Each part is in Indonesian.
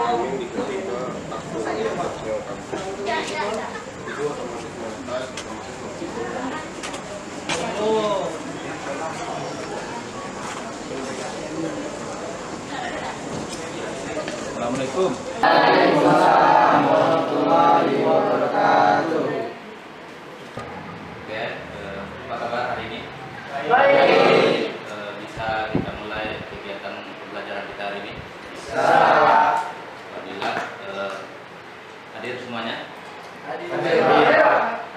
farming diterima akun sosial kampus. Itu otomatis monetize, otomatis Assalamualaikum. Waalaikumsalam warahmatullahi wabarakatuh. Oke, apa kabar hari ini? Baik. Bisa kita mulai kegiatan pembelajaran kita hari ini? Bisa. Alhamdulillah. Hadir semuanya? Hadir.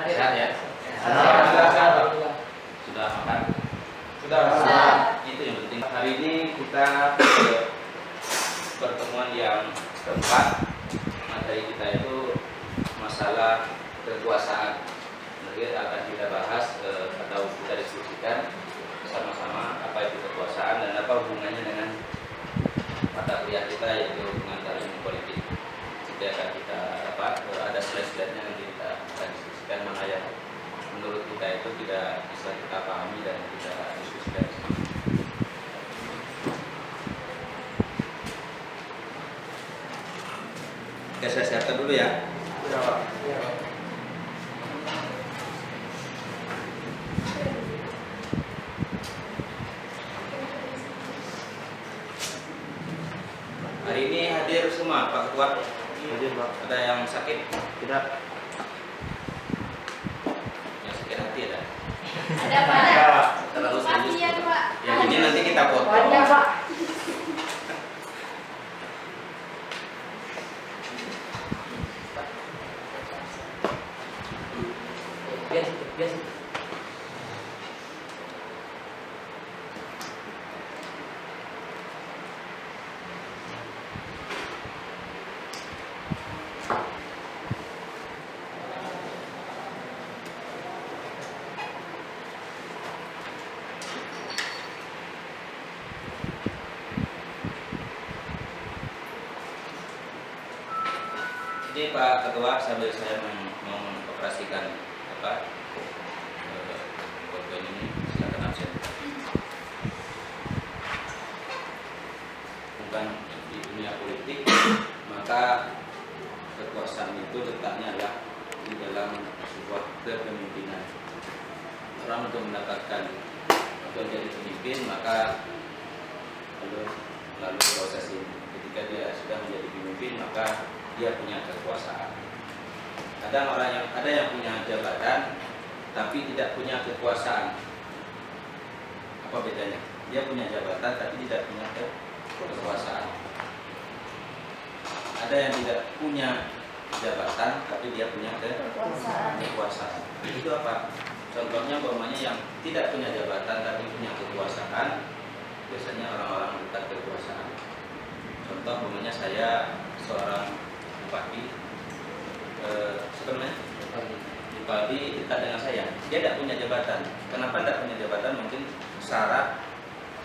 Sehat ya? Sudah makan? Sudah. Itu yang penting. Hari ini kita pertemuan yang keempat. Materi kita itu masalah kekuasaan. Nanti akan kita bahas atau kita diskusikan bersama-sama apa itu kekuasaan dan apa hubungannya dengan mata kuliah kita yaitu pengantar ilmu politik. Nanti akan kita ada slide-slide-nya nanti kita akan diskusikan mana yang menurut kita itu tidak bisa kita pahami dan kita diskusikan. Oke, saya siapkan dulu ya. Hari ini hadir semua Pak Ketua. Hadir, Pak. Ada yang sakit? Tidak. Yang sakit hati ada? Ada Pak. Terlalu serius. Pasien Pak. Yang ini nanti kita foto. Ada Pak. Biasa. Ini Pak Ketua sambil saya mengoperasikan PowerPoint ini, silakan absen. Bukan di dunia politik, maka kekuasaan itu letaknya adalah di dalam sebuah kepemimpinan. Orang untuk mendapatkan atau menjadi pemimpin maka lalu proses ini. Ketika dia sudah menjadi pemimpin maka dia punya kekuasaan. Kadang ada yang punya jabatan tapi tidak punya kekuasaan. Apa bedanya? Dia punya jabatan tapi tidak punya kekuasaan. Ada yang tidak punya jabatan tapi dia punya kekuasaan. Itu apa? Contohnya umpamanya yang tidak punya jabatan tapi punya kekuasaan, biasanya orang-orang dekat kekuasaan. Contoh umpamanya saya seorang bupati, sebenarnya bupati dekat dengan saya, dia tidak punya jabatan. Kenapa tidak punya jabatan? Mungkin syarat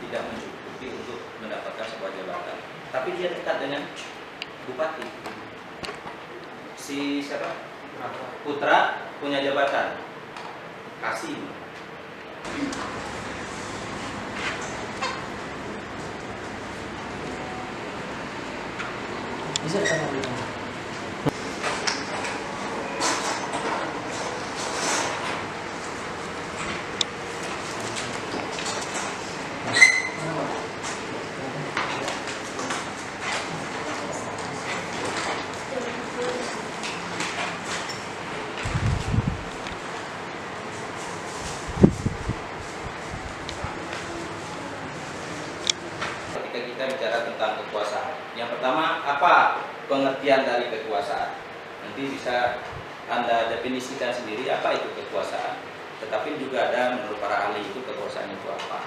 tidak mencukupi untuk mendapatkan sebuah jabatan. Tapi dia dekat dengan bupati. Si siapa? Putra punya jabatan. Kasih. Bisa kan? Ketika kita bicara tentang kekuasaan, yang pertama apa pengertian dari kekuasaan? Nanti bisa Anda definisikan sendiri apa itu kekuasaan. Tetapi juga ada menurut para ahli itu kekuasaan itu apa.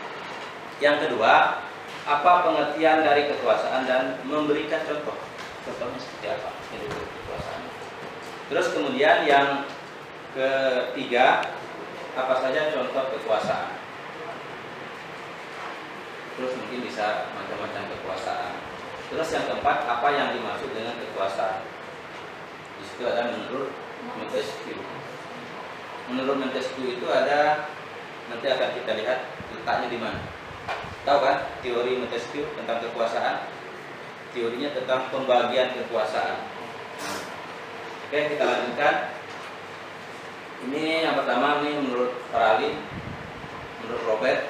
Yang kedua, apa pengertian dari kekuasaan dan memberikan contoh. Contohnya seperti apa itu kekuasaan. Terus kemudian yang ketiga, apa saja contoh kekuasaan. Terus mungkin bisa macam-macam kekuasaan. Terus yang keempat, apa yang dimaksud dengan kekuasaan? Di situ ada menurut Montesquieu. Menurut Montesquieu itu ada, nanti akan kita lihat letaknya di mana. Tahu kan teori Montesquieu tentang kekuasaan? teorinya tentang pembagian kekuasaan. Oke, kita lanjutkan. Ini yang pertama, ini menurut Paralin, menurut Robert,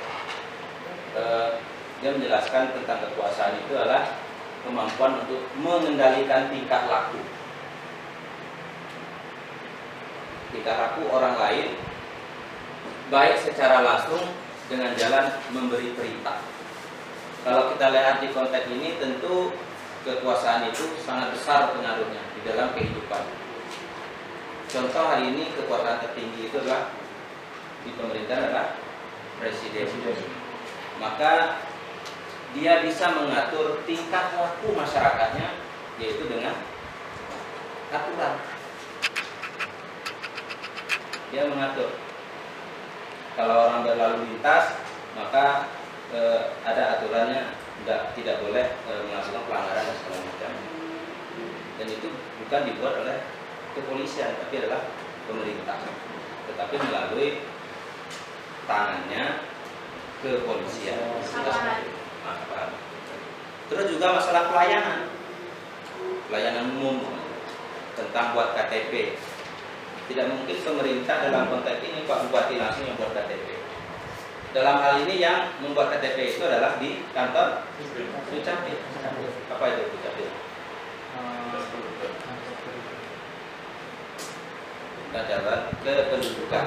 dia menjelaskan tentang kekuasaan itu adalah kemampuan untuk mengendalikan tingkah laku orang lain, baik secara langsung dengan jalan memberi perintah. Kalau kita lihat di konteks ini, tentu kekuasaan itu sangat besar pengaruhnya di dalam kehidupan. Contoh hari ini kekuasaan tertinggi itu adalah di pemerintahan adalah presiden. Maka dia bisa mengatur tingkah laku masyarakatnya, yaitu dengan aturan. Dia mengatur. Kalau orang berlalu lintas, maka ada aturannya, tidak boleh melakukan pelanggaran dan segala macam. Dan itu bukan dibuat oleh kepolisian, tapi adalah pemerintah, tetapi melalui tangannya kepolisian. Terus juga masalah pelayanan umum tentang buat KTP. Tidak mungkin pemerintah dalam konteks ini Pak Bupati langsung yang buat KTP. Dalam hal ini yang membuat KTP itu adalah di kantor Dukcapil. Apa itu Dukcapil? Catatan kependudukan.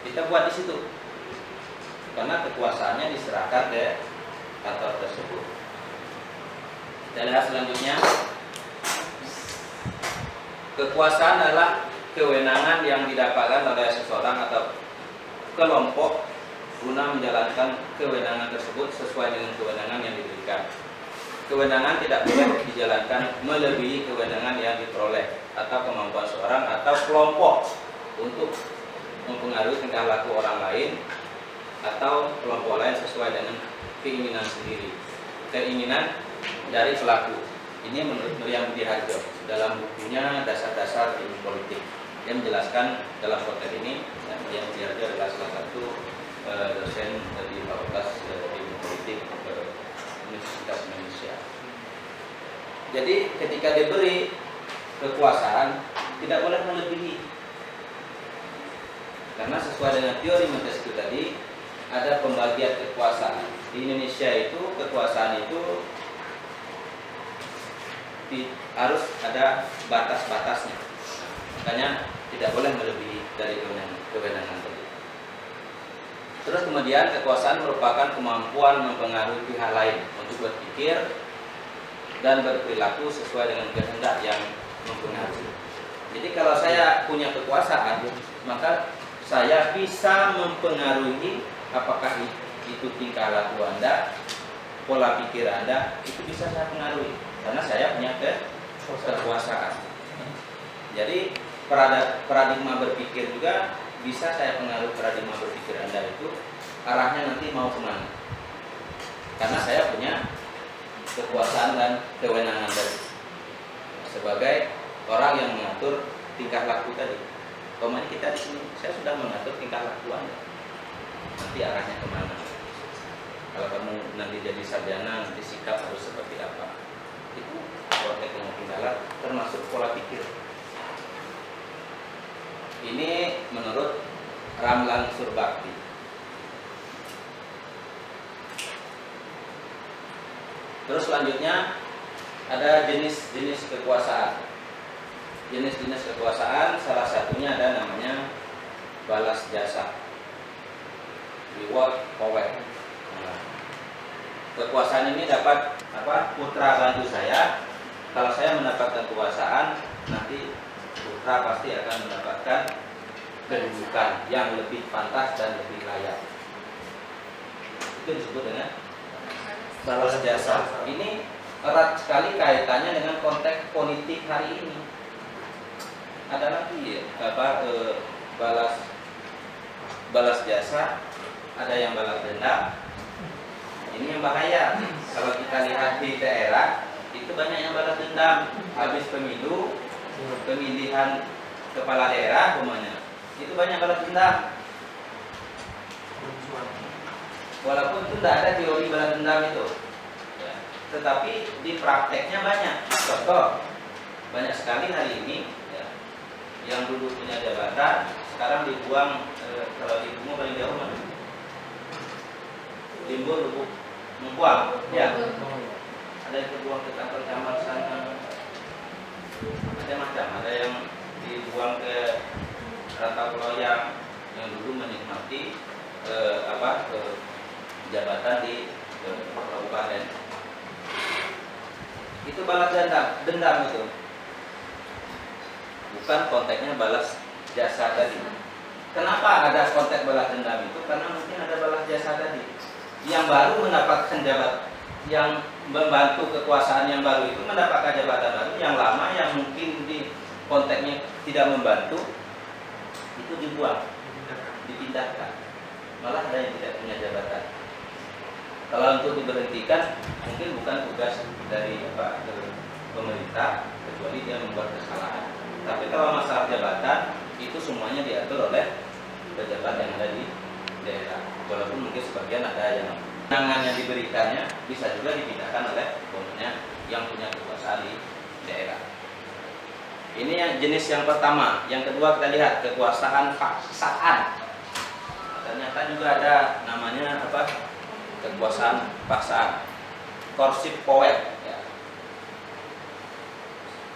Kita buat di situ. Karena kekuasaannya diserahkan ke kantor tersebut. Dan lihat selanjutnya, kekuasaan adalah kewenangan yang didapatkan oleh seseorang atau kelompok guna menjalankan kewenangan tersebut sesuai dengan kewenangan yang diberikan. Kewenangan tidak boleh dijalankan melebihi kewenangan yang diperoleh atau kemampuan seorang atau kelompok untuk mempengaruhi tingkah laku orang lain atau kelompok lain sesuai dengan keinginan sendiri, keinginan dari pelaku. Ini menurut Miriam Budi Harjo dalam bukunya Dasar-Dasar Ilmu Politik. Dia menjelaskan dalam konteks ini, Miriam Budi Harjo adalah salah satu dosen di Fakultas Ilmu Politik Universitas Indonesia. Jadi ketika diberi kekuasaan tidak boleh melebihi, karena sesuai dengan teori Montesquieu tadi ada pembagian kekuasaan. Di Indonesia itu kekuasaan itu harus ada batas-batasnya. Makanya tidak boleh melebihi dari kewenangan tadi. Terus kemudian kekuasaan merupakan kemampuan mempengaruhi pihak lain untuk berpikir dan berperilaku sesuai dengan kehendak yang mempengaruhi. Jadi kalau saya punya kekuasaan, maka saya bisa mempengaruhi apakah itu tingkah laku Anda, pola pikir Anda, itu bisa saya pengaruhi karena saya punya kekuasaan. Jadi paradigma berpikir juga bisa saya pengaruhi paradigma berpikir Anda itu arahnya nanti mau kemana, karena saya punya kekuasaan dan kewenangan dari sebagai orang yang mengatur tingkah laku tadi. Komen kita di sini, saya sudah mengatur tingkah laku Anda, nanti arahnya kemana. Kalau kamu nanti jadi sarjana, nanti sikap harus seperti apa. Itu konteks pengetahuan termasuk pola pikir. Ini menurut Ramlan Surbakti. Terus selanjutnya ada jenis-jenis kekuasaan. Jenis-jenis kekuasaan salah satunya ada namanya balas jasa, reward power. Nah, kekuasaan ini dapat putra bantu saya. Kalau saya mendapatkan kekuasaan, nanti putra pasti akan mendapatkan kedudukan yang lebih pantas dan lebih layak. Itu disebut dengan balas jasa. Ini erat sekali kaitannya dengan konteks politik hari ini. Ada lagi balas jasa, ada yang balas dendam. Ini yang bahaya. Kalau kita lihat di daerah, itu banyak yang balas dendam. Habis pemilu, pemilihan kepala daerah umumnya, itu banyak balas dendam. Walaupun itu tidak ada teori balas dendam itu, ya. tetapi di prakteknya banyak. Contoh, banyak sekali hari ini ya, yang dulu punya jabatan sekarang dibuang. Kalau di Bungo paling jauh mana? Limbur, Lubuk, Mengkuang, ya. Ada yang dibuang ke kantor camat sana, macam-macam. Ada yang dibuang ke Rantau Loyang yang dulu menikmati jabatan di kabupaten. Itu balas dendam itu. Bukan konteksnya balas jasa tadi. Kenapa ada konteks balas dendam itu? Karena mungkin ada balas jasa tadi. Yang baru mendapatkan jabatan, yang membantu kekuasaan yang baru itu mendapatkan jabatan baru, yang lama yang mungkin di konteksnya tidak membantu itu dibuang, dipindahkan. Malah ada yang tidak punya jabatan. Kalau untuk diberhentikan mungkin bukan tugas dari pemerintah, kecuali dia membuat kesalahan. Tapi kalau masalah jabatan itu semuanya diatur oleh pejabat yang ada di daerah. Walaupun mungkin sebagian ada yang penanganan diberikannya bisa juga dipindahkan oleh pokoknya yang punya kekuasaan di daerah. Ini yang jenis yang pertama. Yang kedua kita lihat kekuasaan paksaan. Ternyata juga ada namanya kekuasaan paksaan, coercive power. Ya.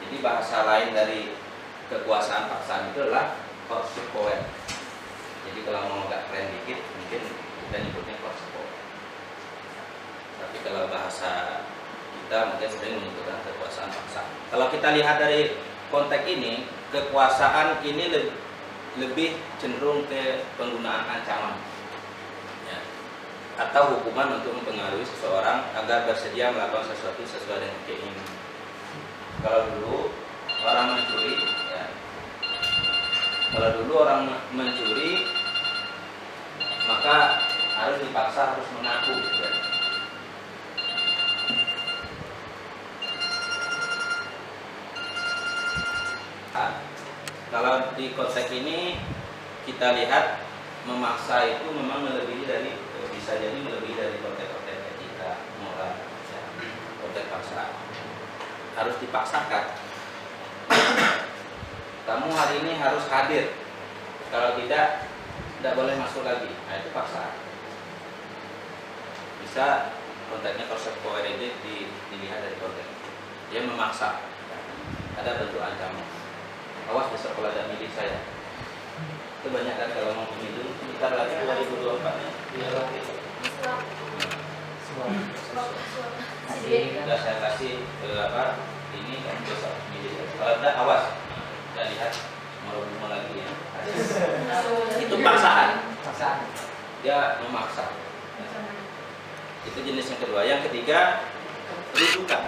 Jadi bahasa lain dari kekuasaan paksaan itu adalah coercive power. Jadi kalau mau agak keren dikit, mungkin kita nyebutnya coercive power. Tapi kalau bahasa kita mungkin sering menyebutkan kekuasaan paksaan. Kalau kita lihat dari konteks ini, kekuasaan ini lebih cenderung ke penggunaan ancaman. Atau hukuman untuk mempengaruhi seseorang agar bersedia melakukan sesuatu sesuai dengan keinginan. Kalau dulu orang mencuri, ya. Kalau dulu orang mencuri, maka harus dipaksa, harus mengaku. Ya. Nah, kalau di konteks ini kita lihat memaksa itu memang melebihi dari, bisa jadi melebihi dari konteks-konteks etika, moral, ya, konteks paksaan. Harus dipaksakan. Kamu hari ini harus hadir. Kalau tidak boleh masuk lagi. Nah itu paksaan. Bisa konteksnya coercive power ini dilihat dari konteks. Dia memaksa. Ada bentuk ancaman. Awas besok kalau ada milik saya. Kebanyakan kalau mau pemilu sekitar lagi 2024-nya. Iya lagi. Sudah saya kasih ini kan besok pemilu. Kalau tidak awas. Kita lihat mau lagi ya. Itu paksaan. Dia memaksa. Itu jenis yang kedua. Yang ketiga, rujukan.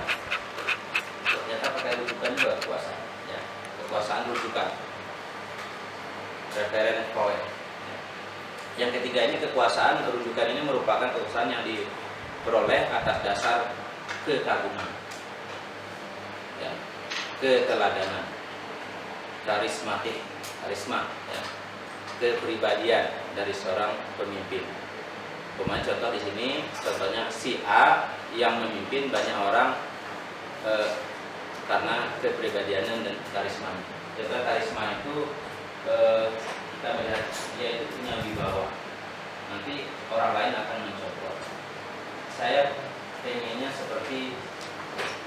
Ternyata pakai rujukan juga kekuasaan. Ya, kekuasaan rujukan. Reference power. Yang ketiga ini kekuasaan rujukan ini merupakan kekuasaan yang diperoleh atas dasar kekaguman, ya, keteladanan, karisma, ya, kepribadian dari seorang pemimpin. Kemudian contoh di sini, contohnya si A yang memimpin banyak orang karena kepribadiannya dan karisma. Contoh karisma itu kita melihat dia itu punya wibawa. Nanti orang lain akan mencontoh. Saya pengennya seperti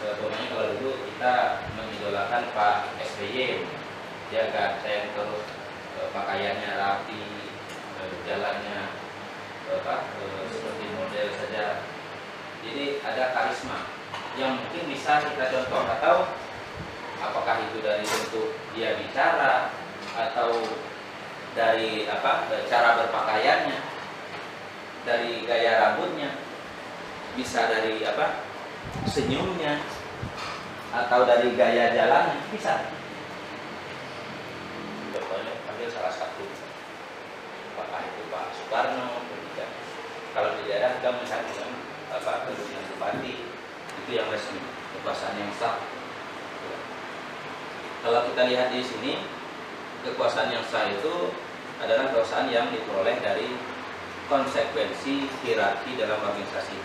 pokoknya kalau dulu kita mengidolakan Pak SBY, dia saya terus pakaiannya rapi, jalannya seperti model saja. Jadi ada karisma yang mungkin bisa kita contoh, atau apakah itu dari bentuk dia bicara atau dari cara berpakaiannya, dari gaya rambutnya, bisa dari senyumnya, atau dari gaya jalannya, bisa. Contohnya ambil salah satu, apakah itu Pak Soekarno, ketika kalau di daerah kita misalnya kedudukan bupati, itu yang resmi, kekuasaan yang sah. Kalau kita lihat di sini, kekuasaan yang sah itu adalah kekuasaan yang diperoleh dari konsekuensi hierarki dalam organisasi.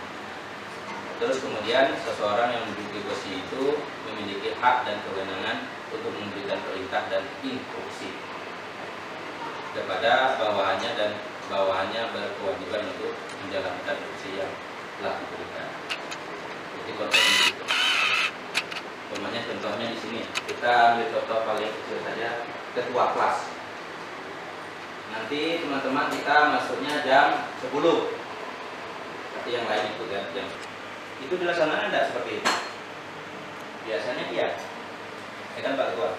Terus kemudian seseorang yang menduduki posisi itu memiliki hak dan kewenangan untuk memberikan perintah dan instruksi kepada bawahannya, dan bawahannya berkewajiban untuk menjalankan fungsi yang telah diberikan. Jadi konteksnya itu. Contohnya di sini kita ambil contoh paling kecil saja, ketua kelas. Nanti teman-teman kita masuknya jam 10. Tapi yang lain ikut ya jam. Itu dilaksanakan tidak seperti itu? Biasanya iya. Ya kan Pak Ketua?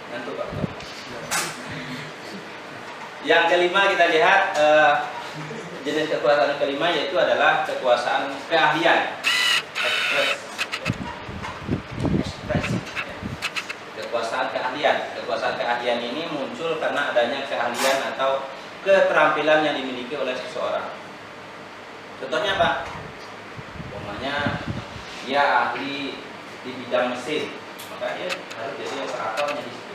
Ngantuk Pak Ketua. Yang kelima kita lihat jenis kekuasaan kelima, yaitu adalah kekuasaan keahlian. Ekspresi. Kekuasaan keahlian. Kekuasaan keahlian ini muncul karena adanya keahlian atau keterampilan yang dimiliki oleh seseorang. Contohnya apa? Umpamanya dia ahli di bidang mesin, maka dia harus jadi operatornya di situ.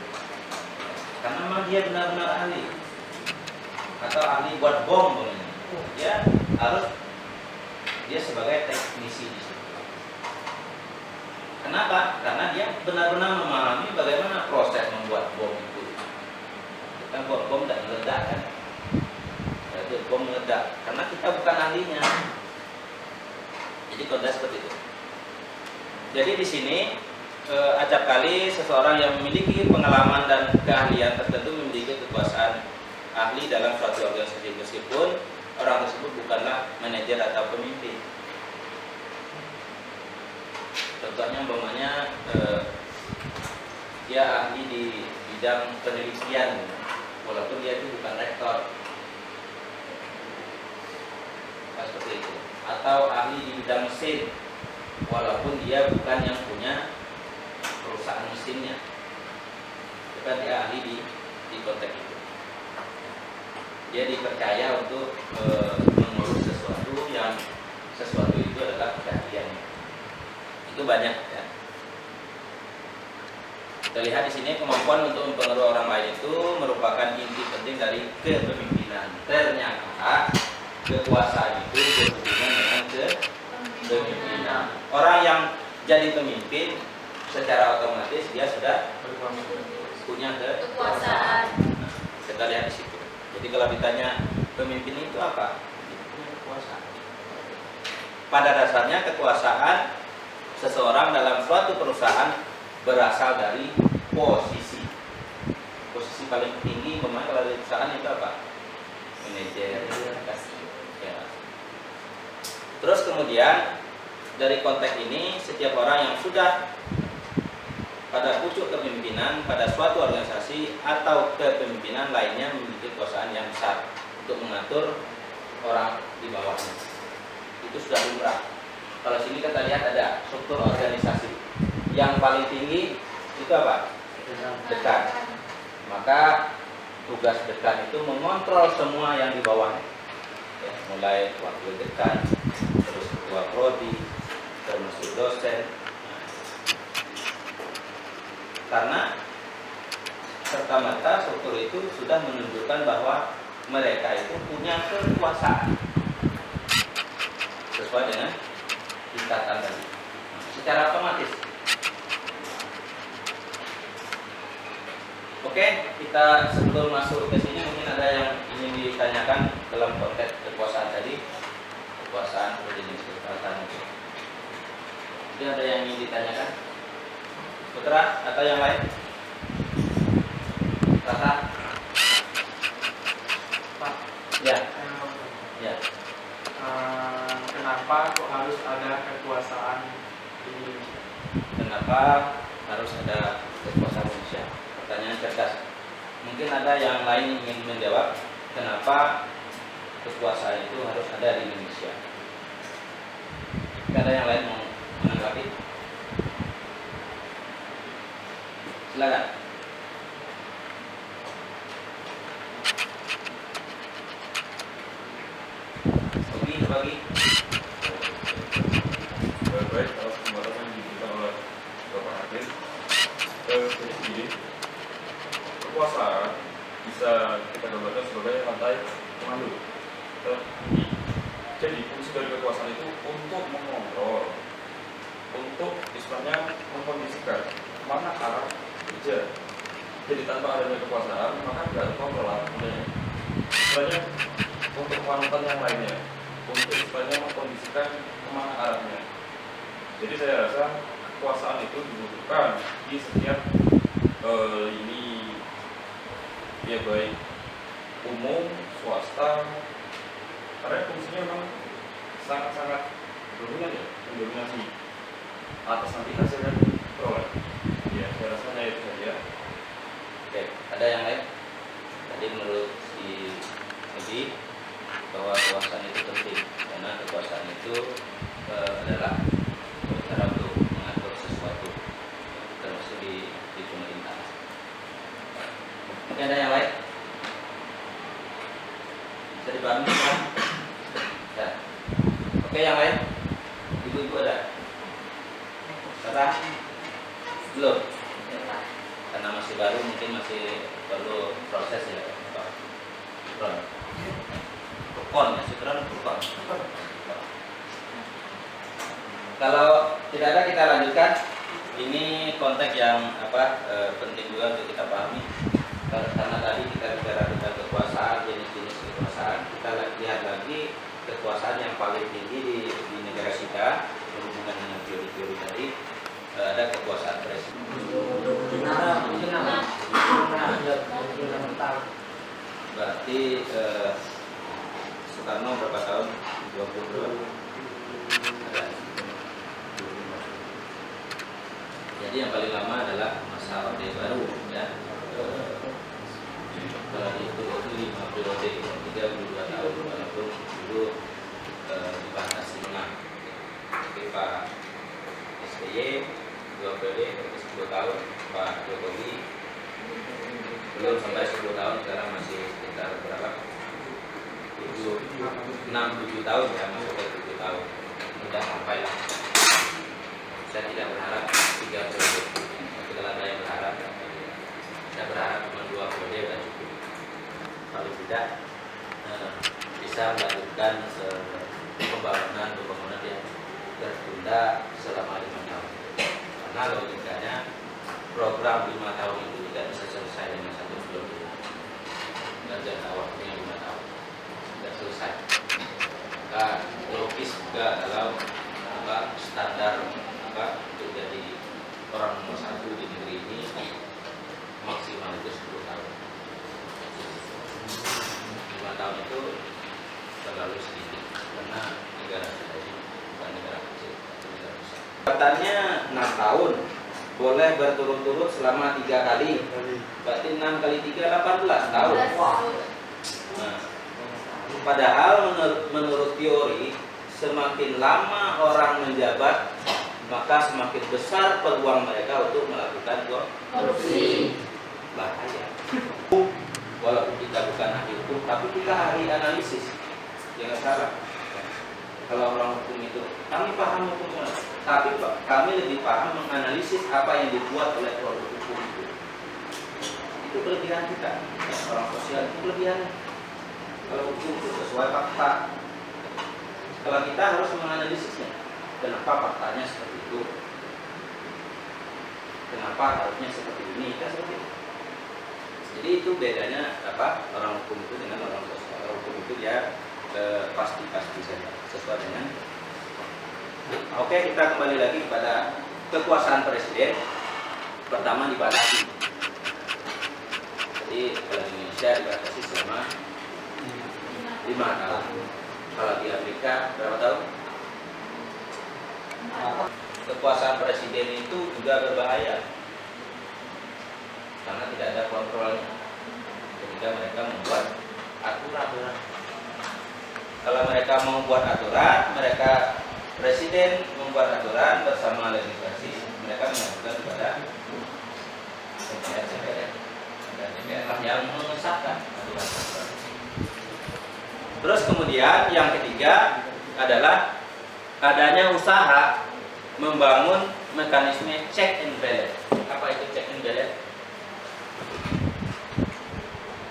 Karena memang dia benar-benar ahli. Atau ahli buat bom, umpamanya. Dia sebagai teknisi di situ. Kenapa? Karena dia benar-benar memahami bagaimana proses membuat bom itu. Kita buat bom dan meledak kan? Bom meledak karena kita bukan ahlinya. Jadi konteks seperti itu. Jadi di sini acap kali seseorang yang memiliki pengalaman dan keahlian tertentu memiliki kekuasaan ahli dalam suatu organisasi, meskipun orang tersebut bukanlah manajer atau pemimpin. Contohnya umpamanya dia ahli di bidang penelitian, walaupun dia itu bukan rektor. Seperti itu. Atau ahli di bidang mesin, walaupun dia bukan yang punya perusahaan mesinnya, bukan dia ahli di konteks itu. Dia dipercaya untuk mengurus sesuatu itu adalah keahliannya. Itu banyak ya. Kita lihat di sini, kemampuan untuk mempengaruhi orang lain itu merupakan inti penting dari kepemimpinan. Ternyata kekuasaan itu berhubungan dengan kepemimpinan. Orang yang jadi pemimpin secara otomatis dia sudah punya kekuasaan. Kita lihat di situ. Jadi kalau ditanya pemimpin itu apa? Punya kekuasaan. Pada dasarnya kekuasaan seseorang dalam suatu perusahaan berasal dari posisi. Posisi paling tinggi memang kalau di perusahaan itu apa? Manajer. Ya. Terus kemudian dari konteks ini, setiap orang yang sudah pada pucuk kepemimpinan pada suatu organisasi atau kepemimpinan lainnya memiliki kekuasaan yang besar untuk mengatur orang di bawahnya. Itu sudah lumrah. Kalau sini kita lihat ada struktur organisasi. Yang paling tinggi itu apa? Dekan. Maka tugas dekan itu mengontrol semua yang di bawahnya. Ya, mulai wakil dekan, terus ketua prodi, termasuk dosen. Karena serta-merta struktur itu sudah menunjukkan bahwa mereka itu punya kekuasaan sesuai dengan ikatan tadi, secara otomatis. Oke, kita sebelum masuk ke sini mungkin ada yang ingin ditanyakan dalam konteks kekuasaan tadi, kekuasaan atau jenis kekuasaan itu. Mungkin ada yang ingin ditanyakan, Putra atau yang lain? Tata? Pak, Ya, saya mau tanya. ya. Kenapa kok harus ada kekuasaan ini? Kenapa harus ada kekuasaan Indonesia? Pertanyaan cerdas. Mungkin ada yang lain ingin menjawab kenapa kekuasaan itu harus ada di Indonesia. Ada yang lain mau menanggapi? Silakan. Bagi. Baik, kalau kesempatan yang diberikan oleh Bapak Hakim, jadi kekuasaan bisa kita gambarkan sebagai rantai komando tertinggi Jadi fungsi dari kekuasaan itu untuk mengontrol, untuk istilahnya mengkondisikan mana arah kerja. Jadi tanpa adanya kekuasaan maka tidak kontrol arahnya. Istilahnya untuk panutan yang lainnya, untuk istilahnya mengkondisikan kemana arahnya. Jadi saya rasa kekuasaan itu dibutuhkan di setiap lini, ya baik umum, swasta, karena fungsinya memang sangat-sangat dominan ya, mendominasi atas nanti hasil yang diperoleh. Ya, saya rasa hanya itu saja. Oke, ada yang lain? Tadi menurut si Edi bahwa kekuasaan itu penting karena kekuasaan itu adalah cara untuk mengatur sesuatu termasuk di pemerintahan. Mungkin ada yang lain? Bisa dipahami kan? Ya. Oke, yang lain? Ibu-ibu ada? Kata? Belum? Karena masih baru mungkin masih perlu proses ya Pak. Kon ya, sukron kon. Kalau tidak ada kita lanjutkan. Ini konteks yang penting juga untuk kita pahami. Karena tadi kita bicara tentang kekuasaan, jenis-jenis kekuasaan, kita lihat lagi kekuasaan yang paling tinggi di negara kita berhubungan dengan teori-teori tadi. Ada kekuasaan presiden. Berarti Soekarno berapa tahun? 22. Ada. Jadi yang paling lama adalah masa Orde Baru ya. Kalau dihitung itu 5 periode, 32 tahun walaupun dulu dibatasi menang. Tapi Pak SBY 2 periode 10 tahun, Pak Jokowi belum sampai 10 tahun, sekarang masih sekitar berapa? 6-7 tahun ya, masuk ke 7 tahun. Mudah sampai lah. Saya tidak berharap 3 periode. Tapi kalau ada yang berharap, saya berharap cuma 2 periode sudah cukup. Paling tidak bisa melakukan pembangunan yang tertunda selama 5 tahun. Karena logikanya program 5 tahun itu tidak bisa selesai dengan 1 periode. Dan jangka waktunya 5 tahun tidak selesai. Maka logis juga dalam standar untuk jadi orang nomor 1 di negeri ini maksimal itu 10 tahun. 5 tahun itu terlalu sedikit karena negara kita ini bukan negara kecil, negara besar. Jabatannya 6 tahun, boleh berturut-turut selama 3 kali. Berarti 6 kali 3 18 tahun. Nah, padahal menurut teori semakin lama orang menjabat maka semakin besar peluang mereka untuk melakukan korupsi. Bahaya. Walaupun kita bukan ahli hukum, tapi kita ahli analisis. Jangan salah. Kalau orang hukum itu, kami paham hukum, tapi kami lebih paham menganalisis apa yang dibuat oleh produk hukum itu. Itu kelebihan kita. Orang sosial itu kelebihan. Kalau hukum itu sesuai fakta. Kalau kita harus menganalisisnya, kenapa faktanya seperti itu? Kenapa harusnya seperti ini? Kan seperti itu. Jadi itu bedanya orang hukum itu dengan orang sosial. Orang hukum itu dia pasti saja sesuai dengan. Oke, kita kembali lagi kepada kekuasaan presiden. Pertama dibatasi. Jadi kalau di Indonesia dibatasi selama 5 tahun. Kalau di Amerika berapa tahun? Kekuasaan presiden itu juga berbahaya karena tidak ada kontrolnya ketika mereka membuat aturan. Kalau mereka membuat aturan, mereka presiden membuat aturan bersama legislasi, mereka mengajukan kepada DPR yang mengesahkan aturan. Terus kemudian yang ketiga adalah adanya usaha membangun mekanisme check and balance. Apa itu check and balance?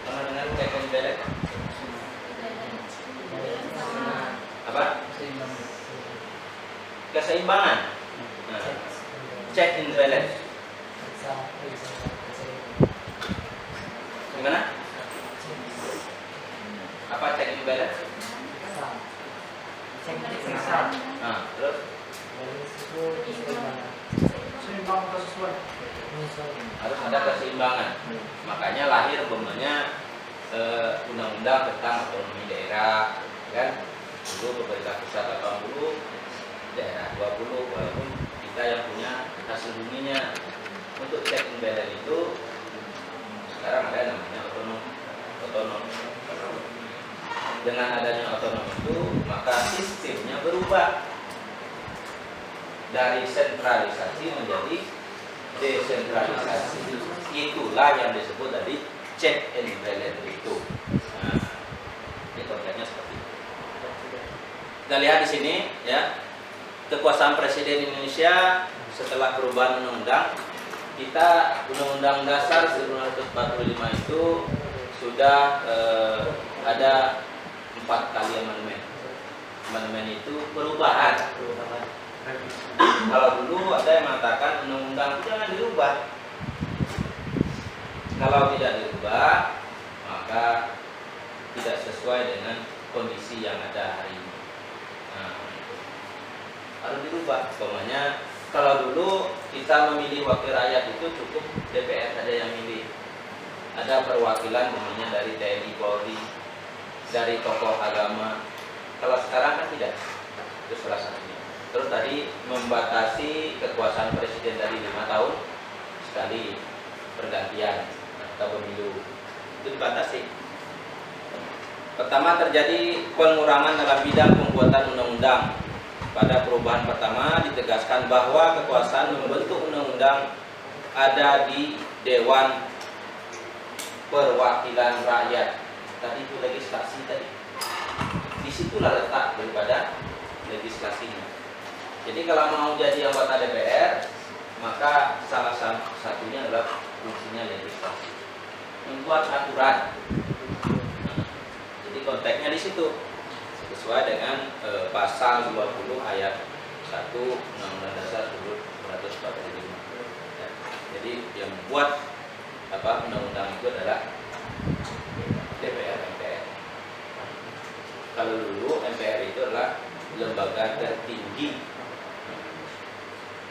Pernah dengar check and balance? Apa? balance? Sesat. Nah, terus Seimbang atau sesuai? harus ada keseimbangan. Makanya lahir umpamanya undang-undang tentang otonomi daerah, kan? Dulu pemerintah pusat 80, daerah 20, walaupun kita yang punya hasil buminya. Untuk check and balance itu sekarang ada namanya otonom. Dengan adanya otonom itu, maka sistemnya berubah dari sentralisasi menjadi desentralisasi. Itulah yang disebut tadi check and balance itu. Nah, ini konteksnya seperti itu. Kita lihat di sini ya, kekuasaan Presiden Indonesia setelah perubahan undang-undang, kita Undang-Undang Dasar 1945 itu sudah ada 4 kali amandemen. Amandemen itu perubahan. Kalau dulu ada yang mengatakan undang-undang itu jangan dirubah. Kalau tidak dirubah, maka tidak sesuai dengan kondisi yang ada hari ini. Nah, harus dirubah. Umpamanya kalau dulu kita memilih wakil rakyat itu cukup DPR saja yang milih. Ada perwakilan umumnya dari TNI, Polri, dari tokoh agama. Kalau sekarang kan tidak. Itu salah satunya. Terus tadi membatasi kekuasaan presiden dari 5 tahun sekali pergantian atau pemilu. Itu dibatasi. Pertama, terjadi pengurangan dalam bidang pembuatan undang-undang. Pada perubahan pertama ditegaskan bahwa kekuasaan membentuk undang-undang ada di Dewan Perwakilan Rakyat. Tadi itu legislasi tadi. Disitulah letak daripada legislasinya. Jadi kalau mau jadi anggota DPR, maka salah satunya adalah fungsinya legislasi, membuat aturan. Jadi konteksnya di situ sesuai dengan pasal 20 ayat 1 Undang-Undang Dasar 1945. Ya. Jadi yang membuat undang-undang itu adalah DPR MPR. Kalau dulu MPR itu adalah lembaga tertinggi.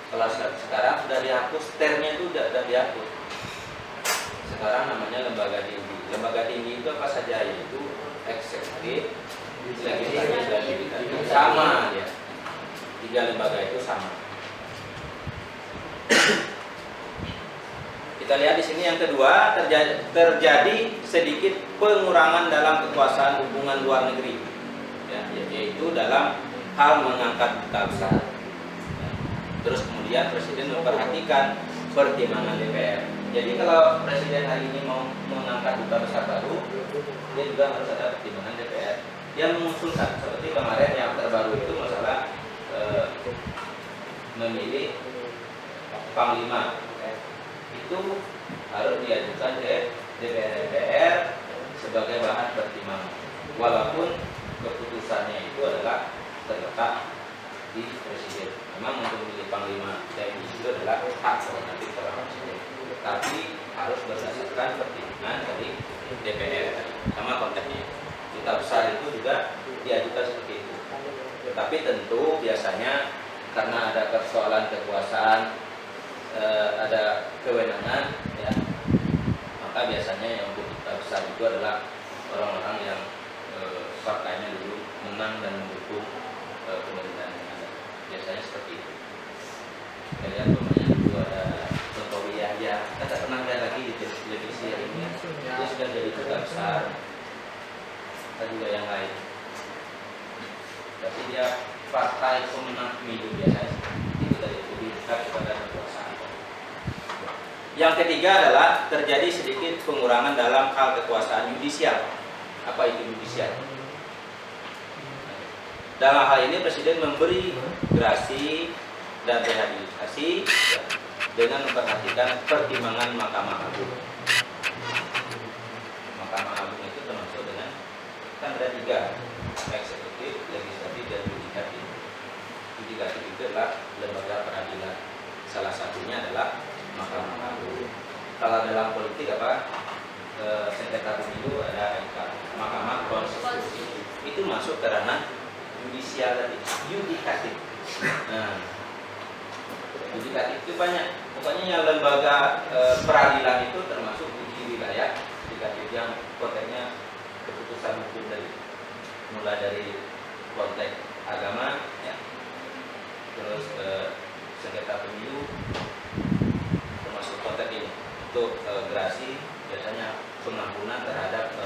Kalau sekarang sudah dihapus, termnya itu sudah dihapus. Sekarang namanya lembaga tinggi. Lembaga tinggi itu apa saja? Yaitu eksekutif, legislatif, dan yudikatif. Sama ya. 3 lembaga itu sama. Kita lihat di sini yang kedua, terjadi sedikit pengurangan dalam kekuasaan hubungan luar negeri, ya, yaitu dalam hal mengangkat duta besar. Ya. Terus kemudian Presiden memperhatikan pertimbangan DPR. Jadi kalau Presiden hari ini mau mengangkat duta besar baru, dia juga harus ada pertimbangan DPR yang mengusulkan. Seperti kemarin yang terbaru itu masalah memilih Panglima. Itu harus diajukan ke DPR sebagai bahan pertimbangan, walaupun keputusannya itu adalah terletak di Presiden. Memang untuk memilih Panglima TNI itu adalah hak prerogatif Presiden, tapi harus berdasarkan pertimbangan dari DPR. Sama konteksnya, duta besar itu juga diajukan seperti itu. Tetapi tentu biasanya karena ada persoalan kekuasaan, ada kewenangan, ya, maka biasanya yang untuk duta besar itu adalah orang-orang yang partainya dulu menang dan mendukung pemerintahan yang ada. Biasanya seperti itu. Kita lihat namanya dulu ada Tontowi Yahya, kita tak pernah lihat lagi di televisi hari ini. Dia sudah jadi duta besar. Ada juga yang lain. Tapi dia partai pemenang pemilu biasanya itu tadi lebih dekat kepada kekuasaan. Yang ketiga adalah terjadi sedikit pengurangan dalam hal kekuasaan yudisial. Apa itu yudisial? Dalam hal ini Presiden memberi gerasi dan rehabilitasi, ya, dengan memperhatikan pertimbangan Mahkamah Agung. Mahkamah Agung itu termasuk dengan, kan ada 3, eksekutif, legislatif, dan yudikatif. Yudikatif itu adalah lembaga peradilan. Salah satunya adalah Mahkamah Agung. Kalau dalam politik sengketa pemilu ada MK, Mahkamah Konstitusi. masuk ke ranah judisial tadi, yudikatif. Nah, yudikatif itu banyak. Pokoknya yang lembaga peradilan itu termasuk uji wilayah yudikatif yang konteksnya keputusan hukum dari mulai dari konteks agama, ya, terus sengketa pemilu, termasuk konteks ini. Untuk gerasi biasanya pengampunan terhadap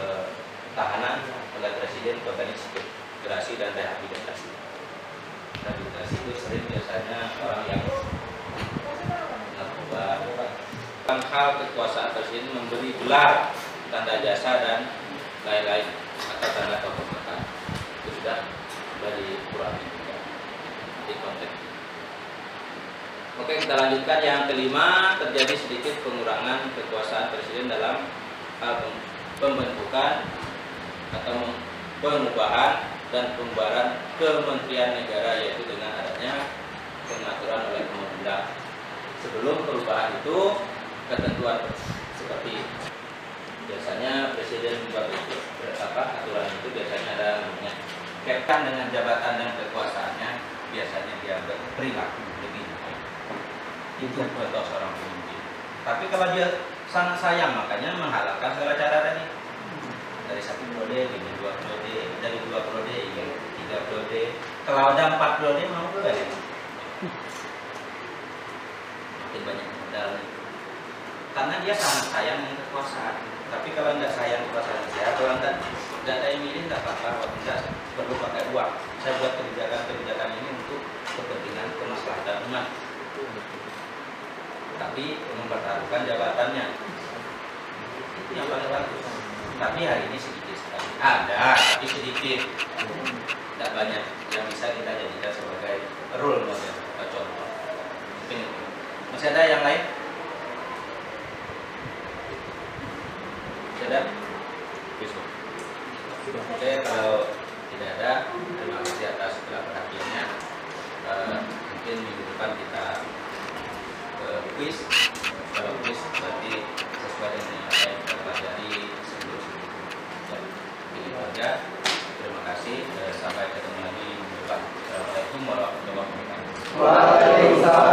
tahanan oleh presiden konteksnya sipil, gerasi dan rehabilitasi. Rehabilitasi itu sering biasanya orang yang narkoba. Hal kekuasaan presiden memberi gelar, tanda jasa dan lain-lain atau tanda kehormatan itu sudah dikurangi juga di konteks. Oke, kita lanjutkan yang kelima, terjadi sedikit pengurangan kekuasaan presiden dalam hal pembentukan atau pengubahan dan pembubaran kementerian negara, yaitu dengan adanya pengaturan oleh undang-undang. Sebelum perubahan itu ketentuan seperti biasanya presiden membuat aturan itu biasanya ada namanya kaitan dengan jabatan dan kekuasaannya, biasanya dia berperilaku lebih baik. Itu contoh seorang pemimpin. Tapi kalau dia sangat sayang, makanya menghalalkan segala cara tadi. Dari 1 periode ingin 2 periode, dari 2 periode ingin 3 periode. Kalau ada 4 periode mau juga ya. Makin banyak modal. Karena dia sangat sayang dengan kekuasaan. Tapi kalau tidak sayang kekuasaan saya, kalau tidak ada yang milih tidak apa-apa, kalau tidak perlu pakai uang. Saya buat kebijakan ini untuk kepentingan kemaslahatan umat. Tapi mempertaruhkan jabatannya itu yang paling bagus. Tapi hari ini sedikit sekali ada, tapi sedikit, tidak banyak yang bisa kita jadikan sebagai role model atau contoh. Mungkin itu. Masih ada yang lain? Masih ada? Oke, kalau tidak ada, terima kasih atas segala perhatiannya. Mungkin minggu depan kita kuis. Kalau kuis berarti sesuai dengan yang saya pelajari sebelum-sebelumnya. Ini saja. Terima kasih. Sampai ketemu lagi minggu depan. Assalamualaikum warahmatullahi wabarakatuh. Waalaikumsalam.